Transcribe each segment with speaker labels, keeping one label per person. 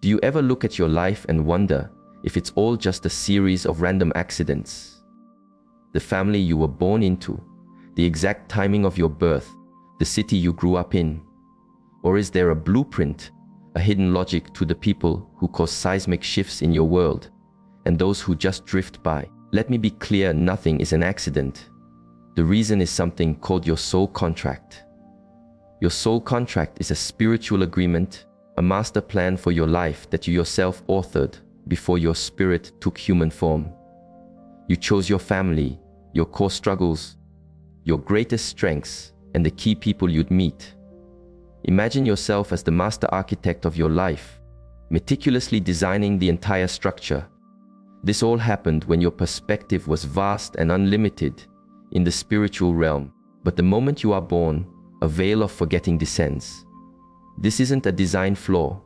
Speaker 1: Do you ever look at your life and wonder if it's all just a series of random accidents? The family you were born into, the exact timing of your birth, the city you grew up in? Or is there a blueprint, a hidden logic to the people who cause seismic shifts in your world, and those who just drift by? Let me be clear, nothing is an accident. The reason is something called your soul contract. Your soul contract is a spiritual agreement, a master plan for your life that you yourself authored before your spirit took human form. You chose your family, your core struggles, your greatest strengths, and the key people you'd meet. Imagine yourself as the master architect of your life, meticulously designing the entire structure. This all happened when your perspective was vast and unlimited in the spiritual realm. But the moment you are born, a veil of forgetting descends. This isn't a design flaw.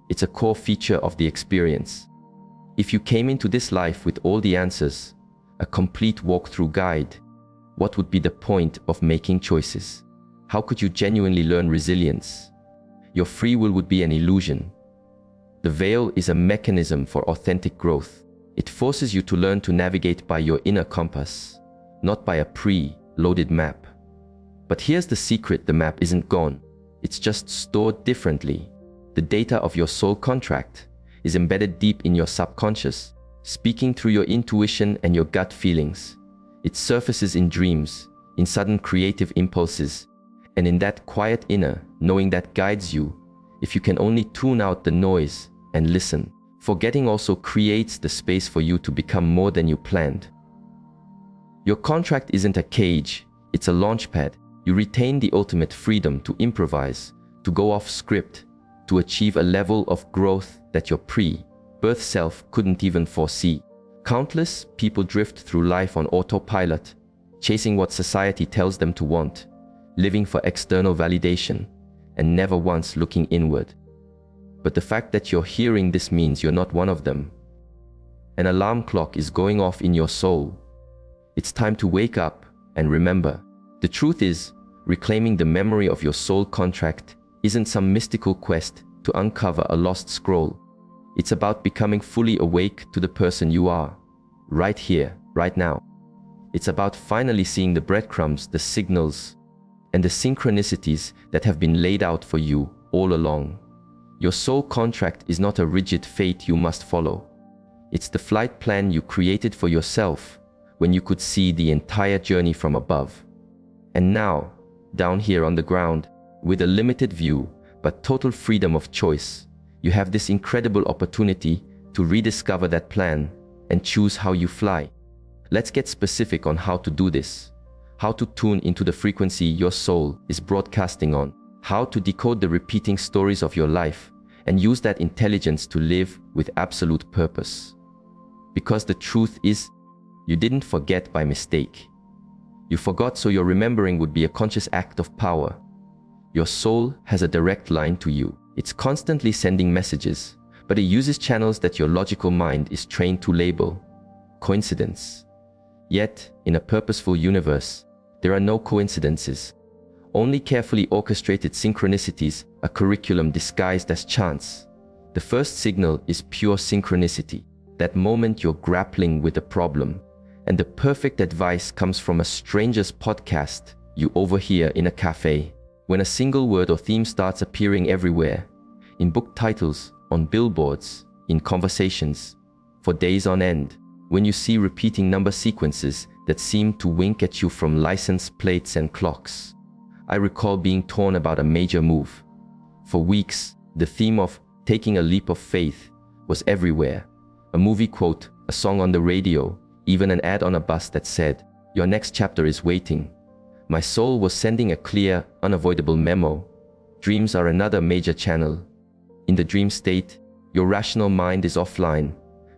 Speaker 1: It's a core feature of the experience. If you came into this life with all the answers, a complete walkthrough guide, what would be the point of making choices? How could you genuinely learn resilience? Your free will would be an illusion. The veil is a mechanism for authentic growth. It forces you to learn to navigate by your inner compass, not by a pre-loaded map. But here's the secret: the map isn't gone. It's just stored differently. The data of your soul contract is embedded deep in your subconscious, speaking through your intuition and your gut feelings. It surfaces in dreams, in sudden creative impulses, and in that quiet inner knowing that guides you if you can only tune out the noise and listen. Forgetting also creates the space for you to become more than you planned. Your contract isn't a cage, it's a launchpad. You retain the ultimate freedom to improvise, to go off script, to achieve a level of growth that your pre-birth self couldn't even foresee. Countless people drift through life on autopilot, chasing what society tells them to want, living for external validation, and never once looking inward. But the fact that you're hearing this means you're not one of them. An alarm clock is going off in your soul. It's time to wake up and remember. The truth is, reclaiming the memory of your soul contract isn't some mystical quest to uncover a lost scroll. It's about becoming fully awake to the person you are, right here, right now. It's about finally seeing the breadcrumbs, the signals, and the synchronicities that have been laid out for you all along. Your soul contract is not a rigid fate you must follow. It's the flight plan you created for yourself when you could see the entire journey from above. And now, down here on the ground, with a limited view but total freedom of choice, you have this incredible opportunity to rediscover that plan and choose how you fly. Let's get specific on how to do this. How to tune into the frequency your soul is broadcasting on. How to decode the repeating stories of your life and use that intelligence to live with absolute purpose. Because the truth is, you didn't forget by mistake. You forgot so your remembering would be a conscious act of power. Your soul has a direct line to you. It's constantly sending messages, but it uses channels that your logical mind is trained to label coincidence. Yet, in a purposeful universe, there are no coincidences. Only carefully orchestrated synchronicities, a curriculum disguised as chance. The first signal is pure synchronicity. That moment you're grappling with a problem, and the perfect advice comes from a stranger's podcast you overhear in a cafe. When a single word or theme starts appearing everywhere, in book titles, on billboards, in conversations, for days on end. When you see repeating number sequences that seem to wink at you from license plates and clocks. I recall being torn about a major move. For weeks, the theme of taking a leap of faith was everywhere. A movie quote, a song on the radio, even an ad on a bus that said, "Your next chapter is waiting." My soul was sending a clear, unavoidable memo. Dreams are another major channel. In the dream state, your rational mind is offline,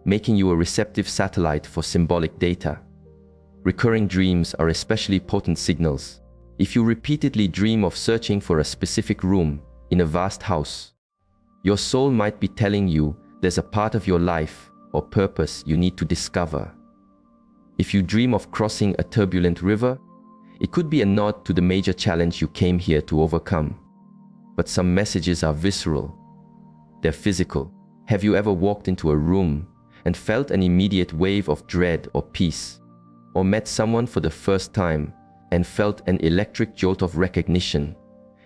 Speaker 1: making you a receptive satellite for symbolic data. Recurring dreams are especially potent signals. If you repeatedly dream of searching for a specific room in a vast house, your soul might be telling you there's a part of your life or purpose you need to discover. If you dream of crossing a turbulent river, it could be a nod to the major challenge you came here to overcome. But some messages are visceral. They're physical. Have you ever walked into a room and felt an immediate wave of dread or peace? Or met someone for the first time and felt an electric jolt of recognition,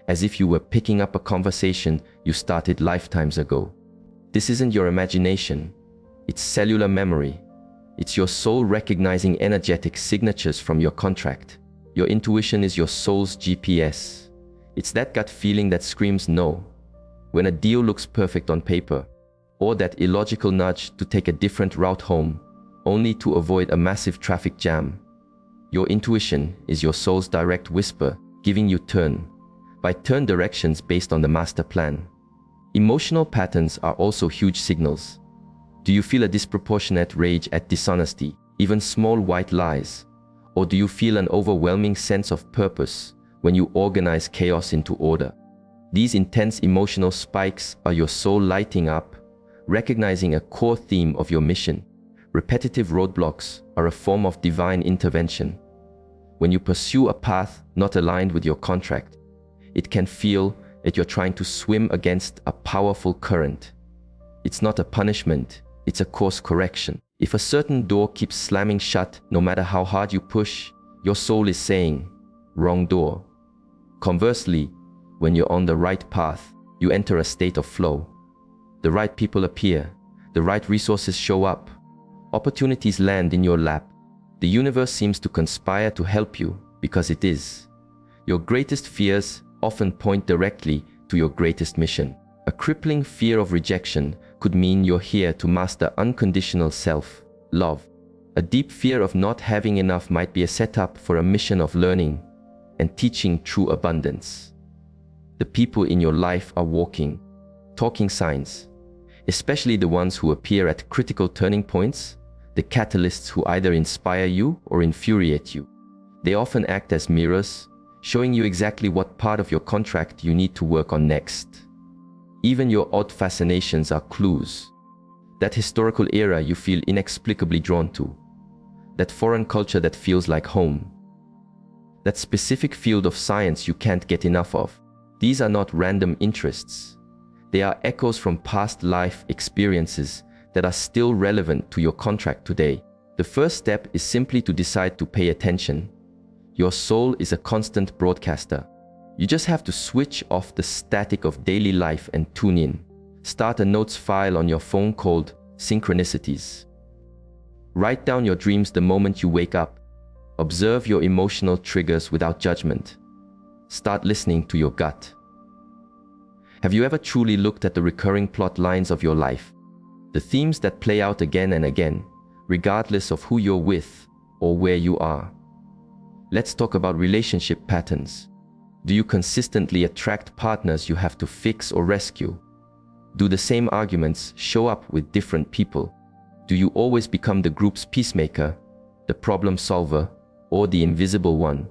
Speaker 1: as if you were picking up a conversation you started lifetimes ago? This isn't your imagination, it's cellular memory. It's your soul recognizing energetic signatures from your contract. Your intuition is your soul's GPS. It's that gut feeling that screams no when a deal looks perfect on paper, or that illogical nudge to take a different route home, only to avoid a massive traffic jam. Your intuition is your soul's direct whisper, giving you turn-by-turn directions based on the master plan. Emotional patterns are also huge signals. Do you feel a disproportionate rage at dishonesty, even small white lies? Or do you feel an overwhelming sense of purpose when you organize chaos into order? These intense emotional spikes are your soul lighting up, recognizing a core theme of your mission. Repetitive roadblocks are a form of divine intervention. When you pursue a path not aligned with your contract, it can feel that you're trying to swim against a powerful current. It's not a punishment, it's a course correction. If a certain door keeps slamming shut, no matter how hard you push, your soul is saying, wrong door. Conversely, when you're on the right path, you enter a state of flow. The right people appear, the right resources show up, opportunities land in your lap. The universe seems to conspire to help you because it is. Your greatest fears often point directly to your greatest mission. A crippling fear of rejection could mean you're here to master unconditional self-love. A deep fear of not having enough might be a setup for a mission of learning and teaching true abundance. The people in your life are walking, talking signs, especially the ones who appear at critical turning points, the catalysts who either inspire you or infuriate you. They often act as mirrors, showing you exactly what part of your contract you need to work on next. Even your odd fascinations are clues. That historical era you feel inexplicably drawn to. That foreign culture that feels like home. That specific field of science you can't get enough of. These are not random interests. They are echoes from past life experiences that are still relevant to your contract today. The first step is simply to decide to pay attention. Your soul is a constant broadcaster. You just have to switch off the static of daily life and tune in. Start a notes file on your phone called Synchronicities. Write down your dreams the moment you wake up. Observe your emotional triggers without judgment. Start listening to your gut. Have you ever truly looked at the recurring plot lines of your life? The themes that play out again and again, regardless of who you're with or where you are. Let's talk about relationship patterns. Do you consistently attract partners you have to fix or rescue? Do the same arguments show up with different people? Do you always become the group's peacemaker, the problem solver, or the invisible one?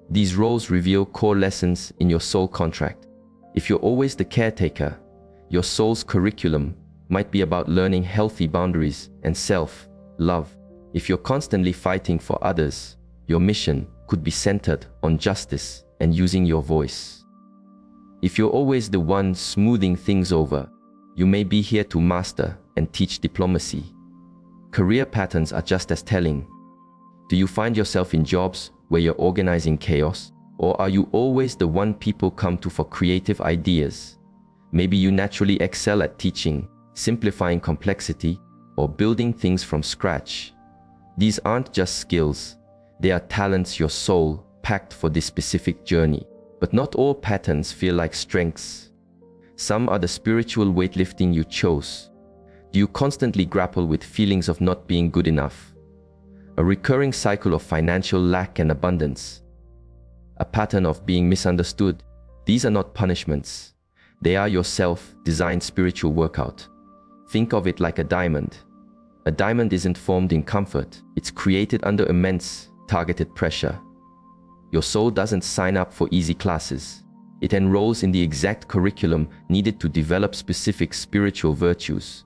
Speaker 1: These roles reveal core lessons in your soul contract. If you're always the caretaker, your soul's curriculum might be about learning healthy boundaries and self-love. If you're constantly fighting for others, your mission could be centered on justice and using your voice. If you're always the one smoothing things over, you may be here to master and teach diplomacy. Career patterns are just as telling. Do you find yourself in jobs where you're organizing chaos? Or are you always the one people come to for creative ideas? Maybe you naturally excel at teaching, simplifying complexity, or building things from scratch. These aren't just skills, they are talents your soul packed for this specific journey. But not all patterns feel like strengths. Some are the spiritual weightlifting you chose. Do you constantly grapple with feelings of not being good enough? A recurring cycle of financial lack and abundance? A pattern of being misunderstood? These are not punishments. They are your self-designed spiritual workout. Think of it like a diamond. A diamond isn't formed in comfort. It's created under immense, targeted pressure. Your soul doesn't sign up for easy classes. It enrolls in the exact curriculum needed to develop specific spiritual virtues.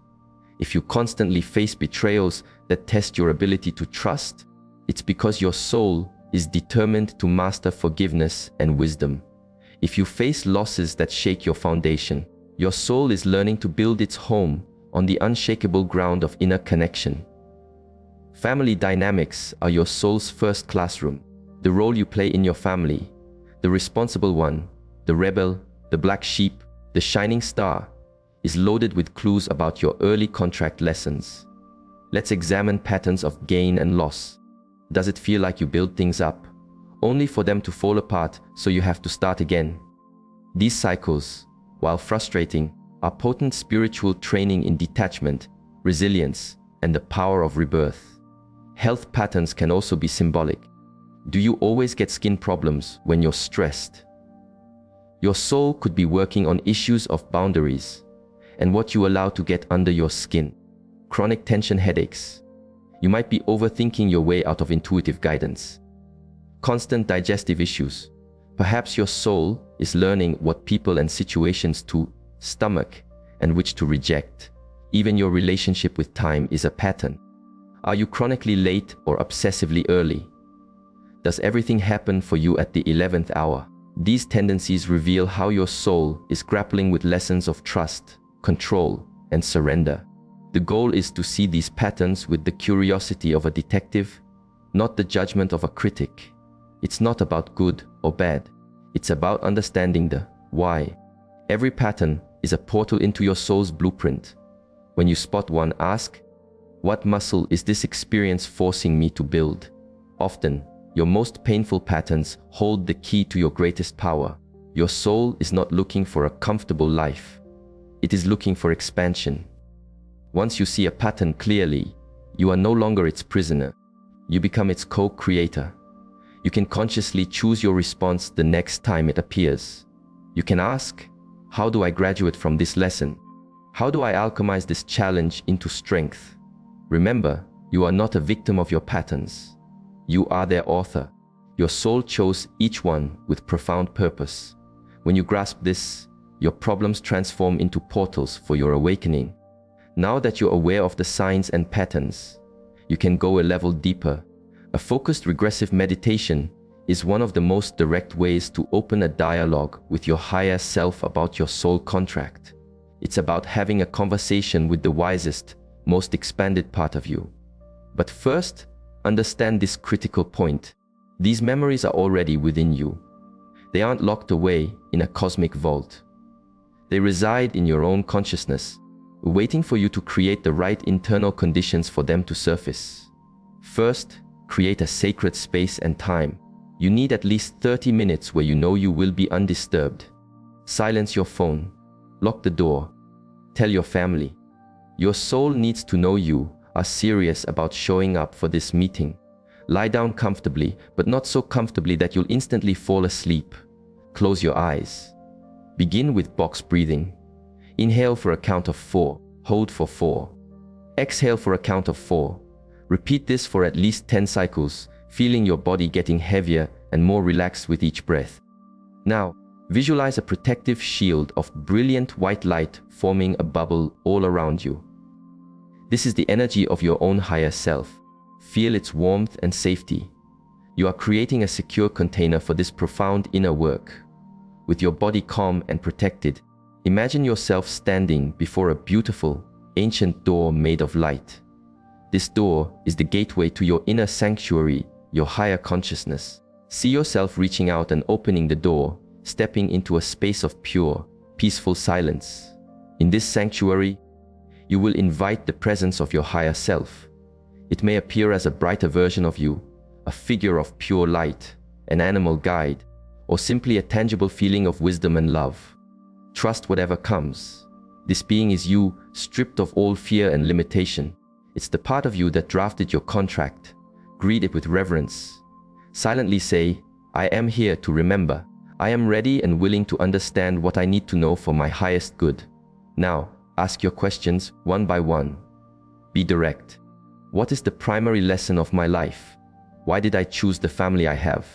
Speaker 1: If you constantly face betrayals that test your ability to trust, it's because your soul is determined to master forgiveness and wisdom. If you face losses that shake your foundation, your soul is learning to build its home on the unshakable ground of inner connection. Family dynamics are your soul's first classroom. The role you play in your family, the responsible one, the rebel, the black sheep, the shining star, is loaded with clues about your early contract lessons. Let's examine patterns of gain and loss. Does it feel like you build things up, only for them to fall apart so you have to start again? These cycles, while frustrating, are potent spiritual training in detachment, resilience, and the power of rebirth. Health patterns can also be symbolic. Do you always get skin problems when you're stressed? Your soul could be working on issues of boundaries and what you allow to get under your skin. Chronic tension headaches. You might be overthinking your way out of intuitive guidance. Constant digestive issues. Perhaps your soul is learning what people and situations to stomach and which to reject. Even your relationship with time is a pattern. Are you chronically late or obsessively early? Does everything happen for you at the 11th hour? These tendencies reveal how your soul is grappling with lessons of trust, control, and surrender. The goal is to see these patterns with the curiosity of a detective, not the judgment of a critic. It's not about good or bad. It's about understanding the why. Every pattern is a portal into your soul's blueprint. When you spot one, ask, what muscle is this experience forcing me to build? Often, your most painful patterns hold the key to your greatest power. Your soul is not looking for a comfortable life. It is looking for expansion. Once you see a pattern clearly, you are no longer its prisoner. You become its co-creator. You can consciously choose your response the next time it appears. You can ask, how do I graduate from this lesson? How do I alchemize this challenge into strength? Remember, you are not a victim of your patterns. You are their author. Your soul chose each one with profound purpose. When you grasp this, your problems transform into portals for your awakening. Now that you're aware of the signs and patterns, you can go a level deeper. A focused regressive meditation is one of the most direct ways to open a dialogue with your higher self about your soul contract. It's about having a conversation with the wisest, most expanded part of you. But first, understand this critical point. These memories are already within you. They aren't locked away in a cosmic vault. They reside in your own consciousness, waiting for you to create the right internal conditions for them to surface. First, create a sacred space and time. You need at least 30 minutes where you know you will be undisturbed. Silence your phone. Lock the door. Tell your family. Your soul needs to know you are serious about showing up for this meeting. Lie down comfortably, but not so comfortably that you'll instantly fall asleep. Close your eyes. Begin with box breathing. Inhale for a count of 4. Hold for 4. Exhale for a count of 4. Repeat this for at least 10 cycles, feeling your body getting heavier and more relaxed with each breath. Now, visualize a protective shield of brilliant white light forming a bubble all around you. This is the energy of your own higher self. Feel its warmth and safety. You are creating a secure container for this profound inner work. With your body calm and protected, imagine yourself standing before a beautiful, ancient door made of light. This door is the gateway to your inner sanctuary, your higher consciousness. See yourself reaching out and opening the door, stepping into a space of pure, peaceful silence. In this sanctuary, you will invite the presence of your higher self. It may appear as a brighter version of you, a figure of pure light, an animal guide, or simply a tangible feeling of wisdom and love. Trust whatever comes. This being is you, stripped of all fear and limitation. It's the part of you that drafted your contract. Greet it with reverence. Silently say, I am here to remember. I am ready and willing to understand what I need to know for my highest good. Now, ask your questions one by one. Be direct. What is the primary lesson of my life? Why did I choose the family I have?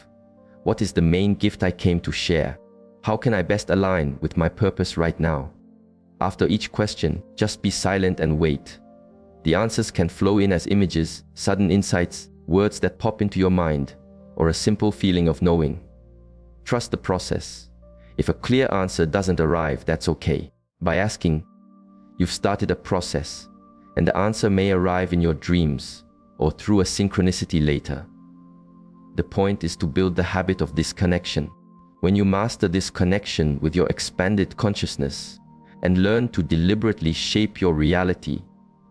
Speaker 1: What is the main gift I came to share? How can I best align with my purpose right now? After each question, just be silent and wait. The answers can flow in as images, sudden insights, words that pop into your mind, or a simple feeling of knowing. Trust the process. If a clear answer doesn't arrive, that's okay. By asking, You've started a process, and the answer may arrive in your dreams or through a synchronicity later. The point is to build the habit of disconnection. When you master this connection with your expanded consciousness and learn to deliberately shape your reality,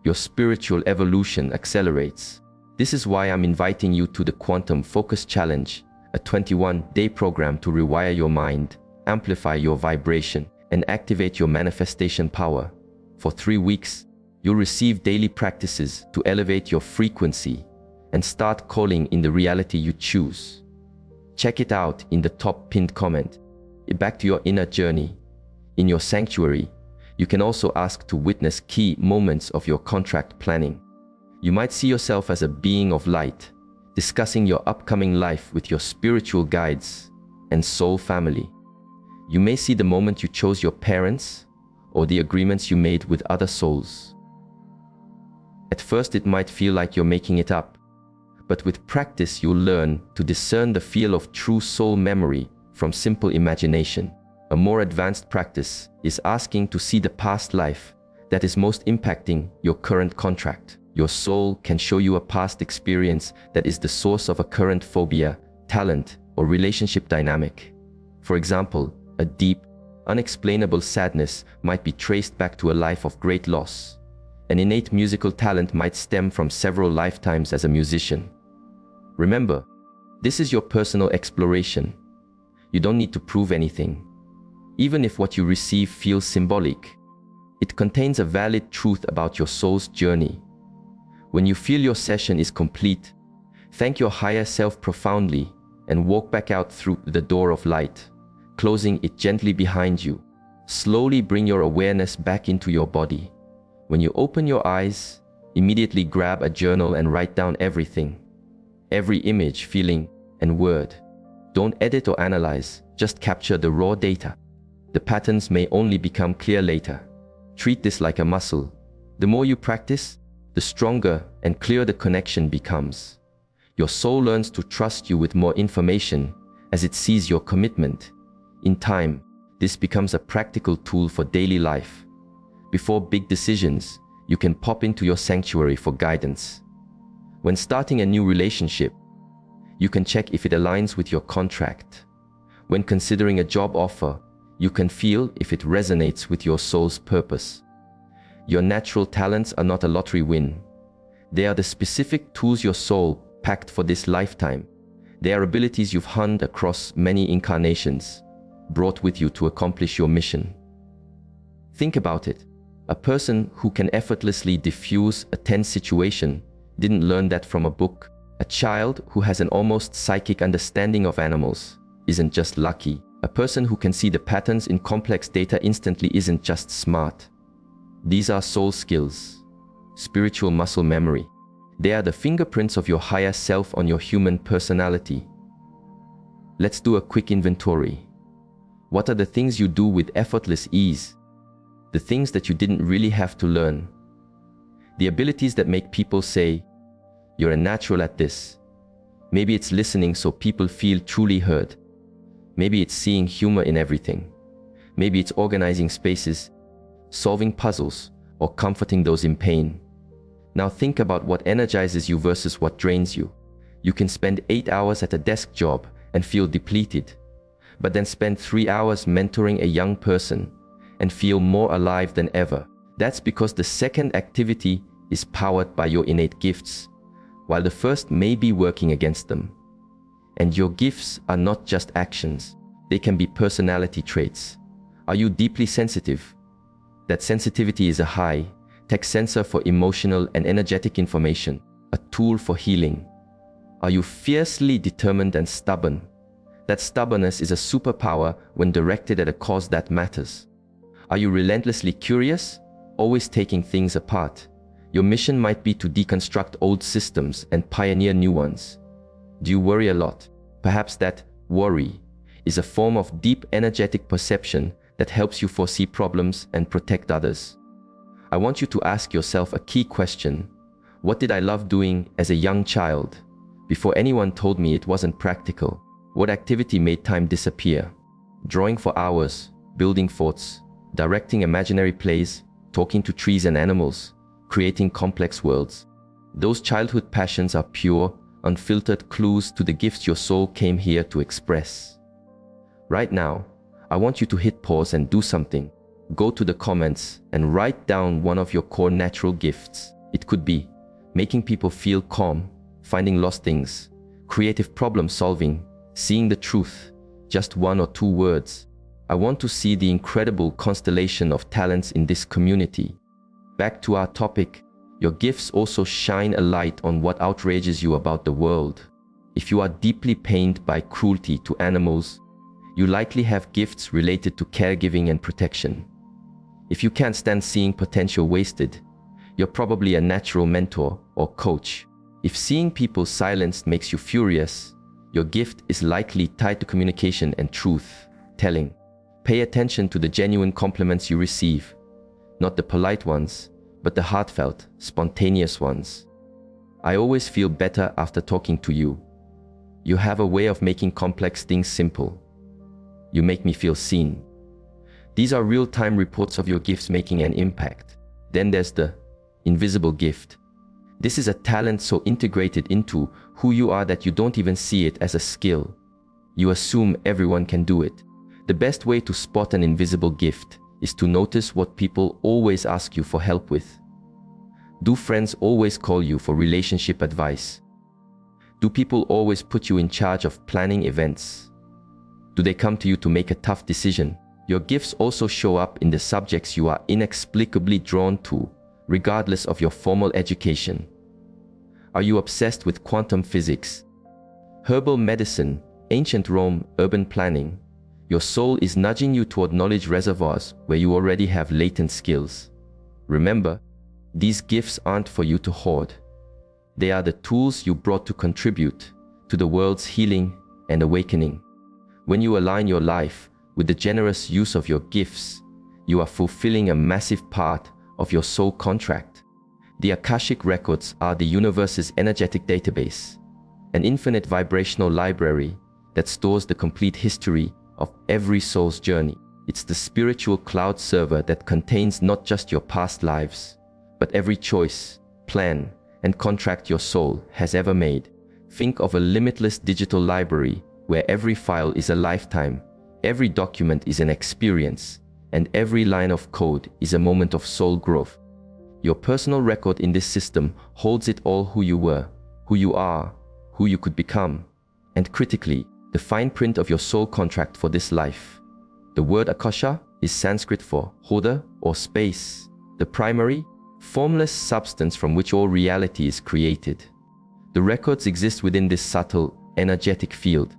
Speaker 1: your spiritual evolution accelerates. This is why I'm inviting you to the Quantum Focus Challenge, a 21-day program to rewire your mind, amplify your vibration, and activate your manifestation power. For 3 weeks, you'll receive daily practices to elevate your frequency and start calling in the reality you choose. Check it out in the top pinned comment. Back to your inner journey. In your sanctuary, you can also ask to witness key moments of your contract planning. You might see yourself as a being of light, discussing your upcoming life with your spiritual guides and soul family. You may see the moment you chose your parents or the agreements you made with other souls. At first, it might feel like you're making it up, but with practice, you'll learn to discern the feel of true soul memory from simple imagination. A more advanced practice is asking to see the past life that is most impacting your current contract. Your soul can show you a past experience that is the source of a current phobia, talent, or relationship dynamic. For example, a deep, unexplainable sadness might be traced back to a life of great loss. An innate musical talent might stem from several lifetimes as a musician. Remember, this is your personal exploration. You don't need to prove anything. Even if what you receive feels symbolic, it contains a valid truth about your soul's journey. When you feel your session is complete, thank your higher self profoundly and walk back out through the door of light, closing it gently behind you. Slowly bring your awareness back into your body. When you open your eyes, immediately grab a journal and write down everything. Every image, feeling, and word. Don't edit or analyze, just capture the raw data. The patterns may only become clear later. Treat this like a muscle. The more you practice, the stronger and clearer the connection becomes. Your soul learns to trust you with more information as it sees your commitment. In time, this becomes a practical tool for daily life. Before big decisions, you can pop into your sanctuary for guidance. When starting a new relationship, you can check if it aligns with your contract. When considering a job offer, you can feel if it resonates with your soul's purpose. Your natural talents are not a lottery win. They are the specific tools your soul packed for this lifetime. They are abilities you've honed across many incarnations, brought with you to accomplish your mission. Think about it. A person who can effortlessly diffuse a tense situation didn't learn that from a book. A child who has an almost psychic understanding of animals isn't just lucky. A person who can see the patterns in complex data instantly isn't just smart. These are soul skills, spiritual muscle memory. They are the fingerprints of your higher self on your human personality. Let's do a quick inventory. What are the things you do with effortless ease? The things that you didn't really have to learn. The abilities that make people say, "You're a natural at this." Maybe it's listening so people feel truly heard. Maybe it's seeing humor in everything. Maybe it's organizing spaces, solving puzzles, or comforting those in pain. Now think about what energizes you versus what drains you. You can spend 8 hours at a desk job and feel depleted, but then spend 3 hours mentoring a young person and feel more alive than ever. That's because the second activity is powered by your innate gifts, while the first may be working against them. And your gifts are not just actions. They can be personality traits. Are you deeply sensitive? That sensitivity is a high-tech sensor for emotional and energetic information, a tool for healing. Are you fiercely determined and stubborn? That stubbornness is a superpower when directed at a cause that matters. Are you relentlessly curious, always taking things apart? Your mission might be to deconstruct old systems and pioneer new ones. Do you worry a lot? Perhaps that worry is a form of deep energetic perception that helps you foresee problems and protect others. I want you to ask yourself a key question. What did I love doing as a young child? Before anyone told me it wasn't practical. What activity made time disappear? Drawing for hours, building forts, directing imaginary plays, talking to trees and animals, creating complex worlds. Those childhood passions are pure, unfiltered clues to the gifts your soul came here to express. Right now, I want you to hit pause and do something. Go to the comments and write down one of your core natural gifts. It could be making people feel calm, finding lost things, creative problem solving, seeing the truth, just 1 or 2 words. I want to see the incredible constellation of talents in this community. Back to our topic, your gifts also shine a light on what outrages you about the world. If you are deeply pained by cruelty to animals, you likely have gifts related to caregiving and protection. If you can't stand seeing potential wasted, you're probably a natural mentor or coach. If seeing people silenced makes you furious, your gift is likely tied to communication and truth telling. Pay attention to the genuine compliments you receive, not the polite ones, but the heartfelt, spontaneous ones. I always feel better after talking to you. You have a way of making complex things simple. You make me feel seen. These are real-time reports of your gifts making an impact. Then there's the invisible gift. This is a talent so integrated into who you are that you don't even see it as a skill. You assume everyone can do it. The best way to spot an invisible gift is to notice what people always ask you for help with. Do friends always call you for relationship advice? Do people always put you in charge of planning events? Do they come to you to make a tough decision? Your gifts also show up in the subjects you are inexplicably drawn to, regardless of your formal education. Are you obsessed with quantum physics, herbal medicine, ancient Rome, urban planning? Your soul is nudging you toward knowledge reservoirs where you already have latent skills. Remember, these gifts aren't for you to hoard. They are the tools you brought to contribute to the world's healing and awakening. When you align your life with the generous use of your gifts, you are fulfilling a massive part of your soul contract. The Akashic records are the universe's energetic database, an infinite vibrational library that stores the complete history of every soul's journey. It's the spiritual cloud server that contains not just your past lives, but every choice, plan, and contract your soul has ever made. Think of a limitless digital library where every file is a lifetime, every document is an experience, and every line of code is a moment of soul growth. Your personal record in this system holds it all: who you were, who you are, who you could become, and critically, the fine print of your soul contract for this life. The word Akasha is Sanskrit for hoarder or space, the primary, formless substance from which all reality is created. The records exist within this subtle, energetic field,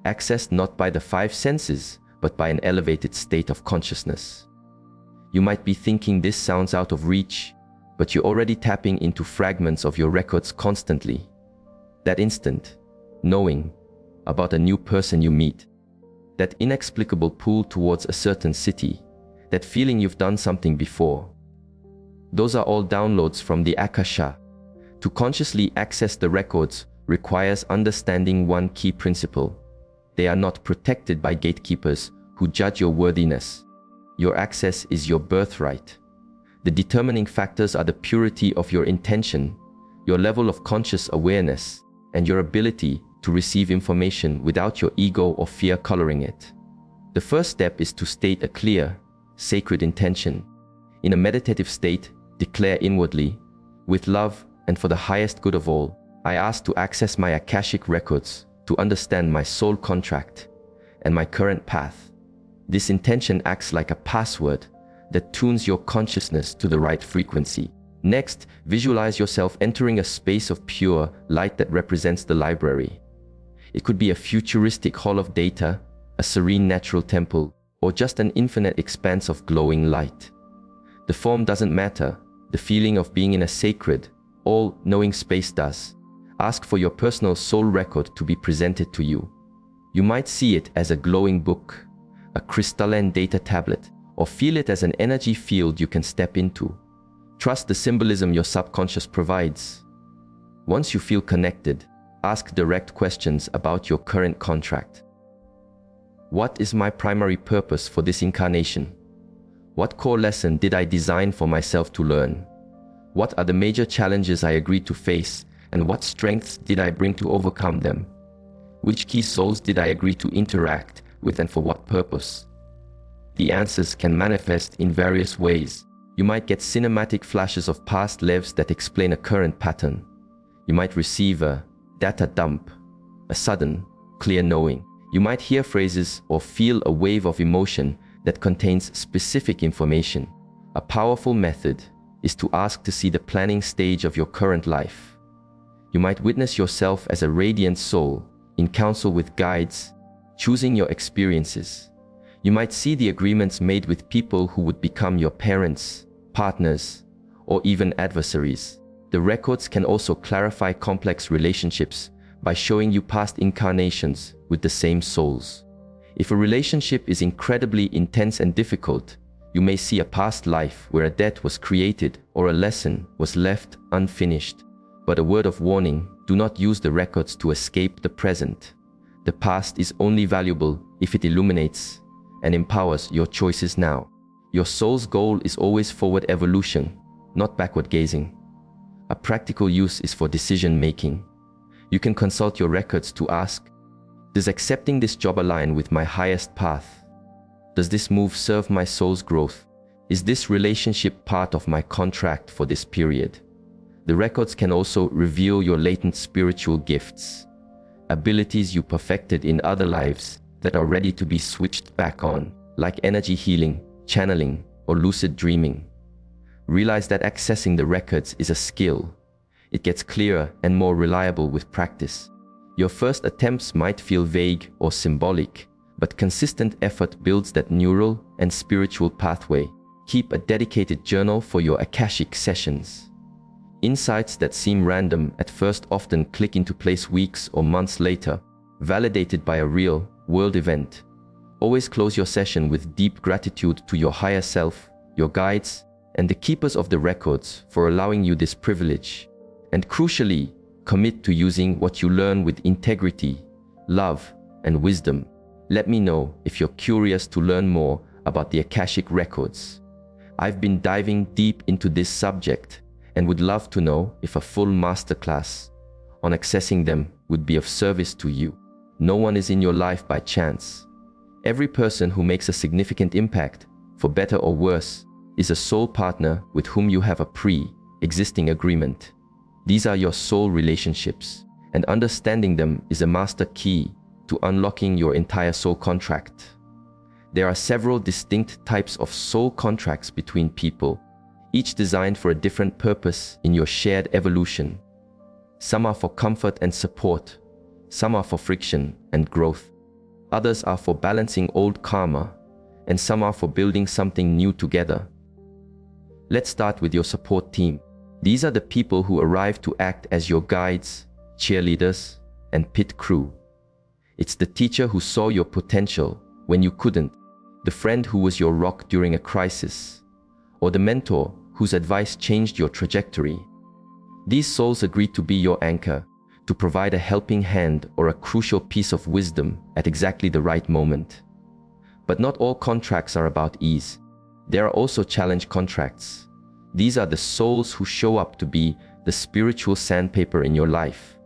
Speaker 1: accessed not by the 5 senses, but by an elevated state of consciousness. You might be thinking this sounds out of reach, but you're already tapping into fragments of your records constantly. That instant knowing about a new person you meet, that inexplicable pull towards a certain city, that feeling you've done something before. Those are all downloads from the Akasha. To consciously access the records requires understanding one key principle. They are not protected by gatekeepers who judge your worthiness. Your access is your birthright. The determining factors are the purity of your intention, your level of conscious awareness, and your ability to receive information without your ego or fear coloring it. The first step is to state a clear, sacred intention. In a meditative state, declare inwardly, with love and for the highest good of all, I ask to access my Akashic records to understand my soul contract and my current path. This intention acts like a password that tunes your consciousness to the right frequency. Next, visualize yourself entering a space of pure light that represents the library. It could be a futuristic hall of data, a serene natural temple, or just an infinite expanse of glowing light. The form doesn't matter. The feeling of being in a sacred, all-knowing space does. Ask for your personal soul record to be presented to you. You might see it as a glowing book, a crystalline data tablet, or feel it as an energy field you can step into. Trust the symbolism your subconscious provides. Once you feel connected, ask direct questions about your current contract. What is my primary purpose for this incarnation? What core lesson did I design for myself to learn? What are the major challenges I agreed to face, and what strengths did I bring to overcome them? Which key souls did I agree to interact with, and for what purpose? The answers can manifest in various ways. You might get cinematic flashes of past lives that explain a current pattern. You might receive a data dump, a sudden, clear knowing. You might hear phrases or feel a wave of emotion that contains specific information. A powerful method is to ask to see the planning stage of your current life. You might witness yourself as a radiant soul in counsel with guides, choosing your experiences. You might see the agreements made with people who would become your parents, partners, or even adversaries. The records can also clarify complex relationships by showing you past incarnations with the same souls. If a relationship is incredibly intense and difficult, you may see a past life where a debt was created or a lesson was left unfinished. But a word of warning, do not use the records to escape the present. The past is only valuable if it illuminates and empowers your choices now. Your soul's goal is always forward evolution, not backward gazing. A practical use is for decision making. You can consult your records to ask, does accepting this job align with my highest path? Does this move serve my soul's growth? Is this relationship part of my contract for this period? The records can also reveal your latent spiritual gifts, abilities you perfected in other lives that are ready to be switched back on, like energy healing, channeling, or lucid dreaming. Realize that accessing the records is a skill. It gets clearer and more reliable with practice. Your first attempts might feel vague or symbolic, but consistent effort builds that neural and spiritual pathway. Keep a dedicated journal for your Akashic sessions. Insights that seem random at first often click into place weeks or months later, validated by a real world event. Always close your session with deep gratitude to your higher self, your guides, and the keepers of the records for allowing you this privilege. And crucially, commit to using what you learn with integrity, love, and wisdom. Let me know if you're curious to learn more about the Akashic records. I've been diving deep into this subject and would love to know if a full masterclass on accessing them would be of service to you. No one is in your life by chance. Every person who makes a significant impact, for better or worse, is a soul partner with whom you have a pre-existing agreement. These are your soul relationships, and understanding them is a master key to unlocking your entire soul contract. There are several distinct types of soul contracts between people, each designed for a different purpose in your shared evolution. Some are for comfort and support, some are for friction and growth, others are for balancing old karma, and some are for building something new together. Let's start with your support team. These are the people who arrive to act as your guides, cheerleaders, and pit crew. It's the teacher who saw your potential when you couldn't, the friend who was your rock during a crisis, or the mentor whose advice changed your trajectory. These souls agreed to be your anchor, to provide a helping hand or a crucial piece of wisdom at exactly the right moment. But not all contracts are about ease. There are also challenge contracts. These are the souls who show up to be the spiritual sandpaper in your life.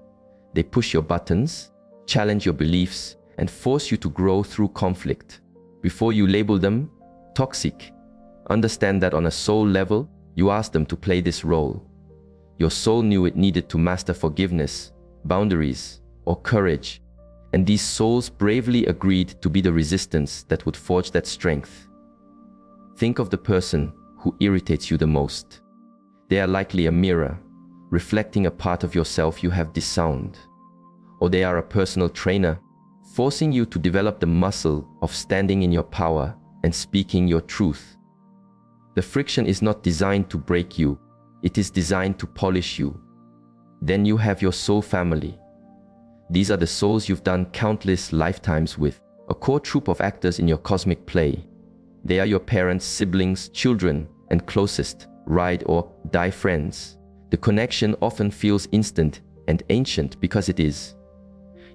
Speaker 1: They push your buttons, challenge your beliefs, and force you to grow through conflict. Before you label them toxic, understand that on a soul level, you asked them to play this role. Your soul knew it needed to master forgiveness, boundaries, or courage, and these souls bravely agreed to be the resistance that would forge that strength. Think of the person who irritates you the most. They are likely a mirror, reflecting a part of yourself you have disowned. Or they are a personal trainer, forcing you to develop the muscle of standing in your power and speaking your truth. The friction is not designed to break you, it is designed to polish you. Then you have your soul family. These are the souls you've done countless lifetimes with, a core troupe of actors in your cosmic play. They are your parents, siblings, children, and closest ride or die friends. The connection often feels instant and ancient because it is.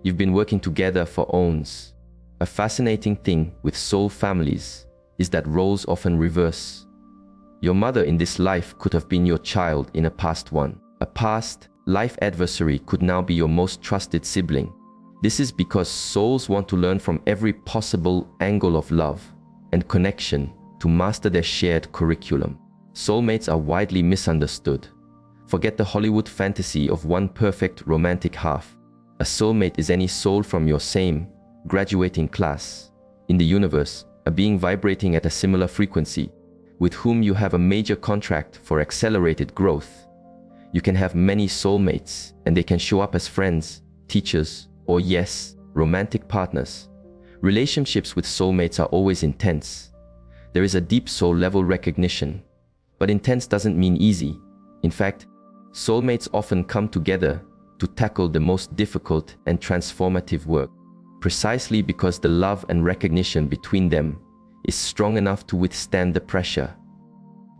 Speaker 1: You've been working together for eons. A fascinating thing with soul families is that roles often reverse. Your mother in this life could have been your child in a past one. A past life adversary could now be your most trusted sibling. This is because souls want to learn from every possible angle of love and connection to master their shared curriculum. Soulmates are widely misunderstood. Forget the Hollywood fantasy of one perfect romantic half. A soulmate is any soul from your same graduating class in the universe, a being vibrating at a similar frequency, with whom you have a major contract for accelerated growth. You can have many soulmates, and they can show up as friends, teachers, or yes, romantic partners. Relationships with soulmates are always intense. There is a deep soul-level recognition, but intense doesn't mean easy. In fact, soulmates often come together to tackle the most difficult and transformative work, precisely because the love and recognition between them is strong enough to withstand the pressure.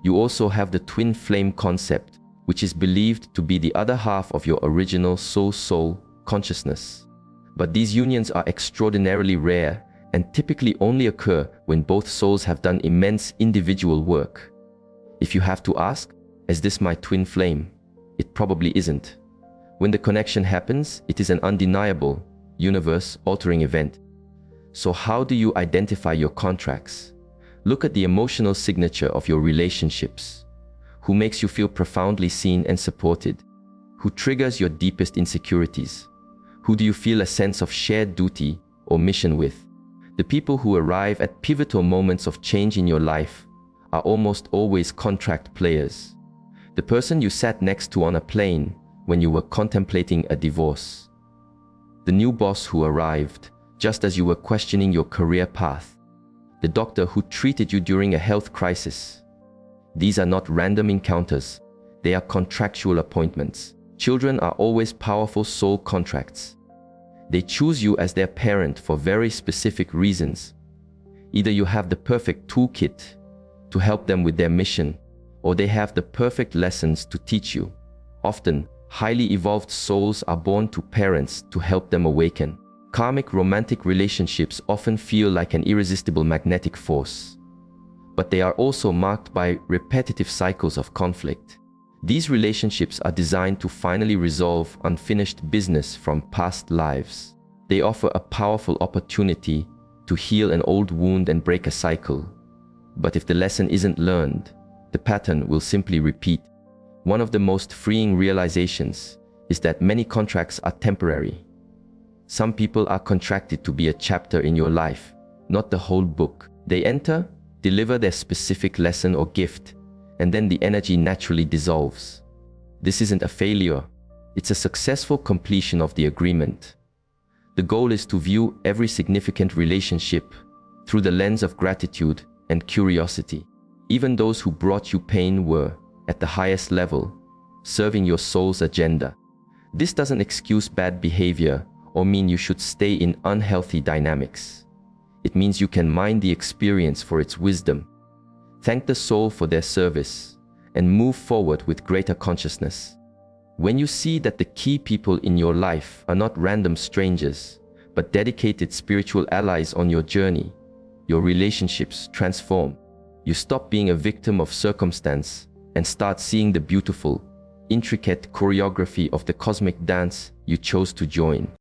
Speaker 1: You also have the twin flame concept, which is believed to be the other half of your original soul consciousness. But these unions are extraordinarily rare and typically only occur when both souls have done immense individual work. If you have to ask, is this my twin flame? It probably isn't. When the connection happens, it is an undeniable, universe-altering event. So how do you identify your contracts? Look at the emotional signature of your relationships. Who makes you feel profoundly seen and supported? Who triggers your deepest insecurities? Who do you feel a sense of shared duty or mission with? The people who arrive at pivotal moments of change in your life are almost always contract players. The person you sat next to on a plane when you were contemplating a divorce. The new boss who arrived just as you were questioning your career path. The doctor who treated you during a health crisis. These are not random encounters. They are contractual appointments. Children are always powerful soul contracts. They choose you as their parent for very specific reasons. Either you have the perfect toolkit to help them with their mission, or they have the perfect lessons to teach you. Often, highly evolved souls are born to parents to help them awaken. Karmic romantic relationships often feel like an irresistible magnetic force, but they are also marked by repetitive cycles of conflict. These relationships are designed to finally resolve unfinished business from past lives. They offer a powerful opportunity to heal an old wound and break a cycle. But if the lesson isn't learned, the pattern will simply repeat. One of the most freeing realizations is that many contracts are temporary. Some people are contracted to be a chapter in your life, not the whole book. They enter, deliver their specific lesson or gift, and then the energy naturally dissolves. This isn't a failure. It's a successful completion of the agreement. The goal is to view every significant relationship through the lens of gratitude and curiosity. Even those who brought you pain were, at the highest level, serving your soul's agenda. This doesn't excuse bad behavior or mean you should stay in unhealthy dynamics. It means you can mine the experience for its wisdom, thank the soul for their service, and move forward with greater consciousness. When you see that the key people in your life are not random strangers, but dedicated spiritual allies on your journey, your relationships transform. You stop being a victim of circumstance and start seeing the beautiful, intricate choreography of the cosmic dance you chose to join.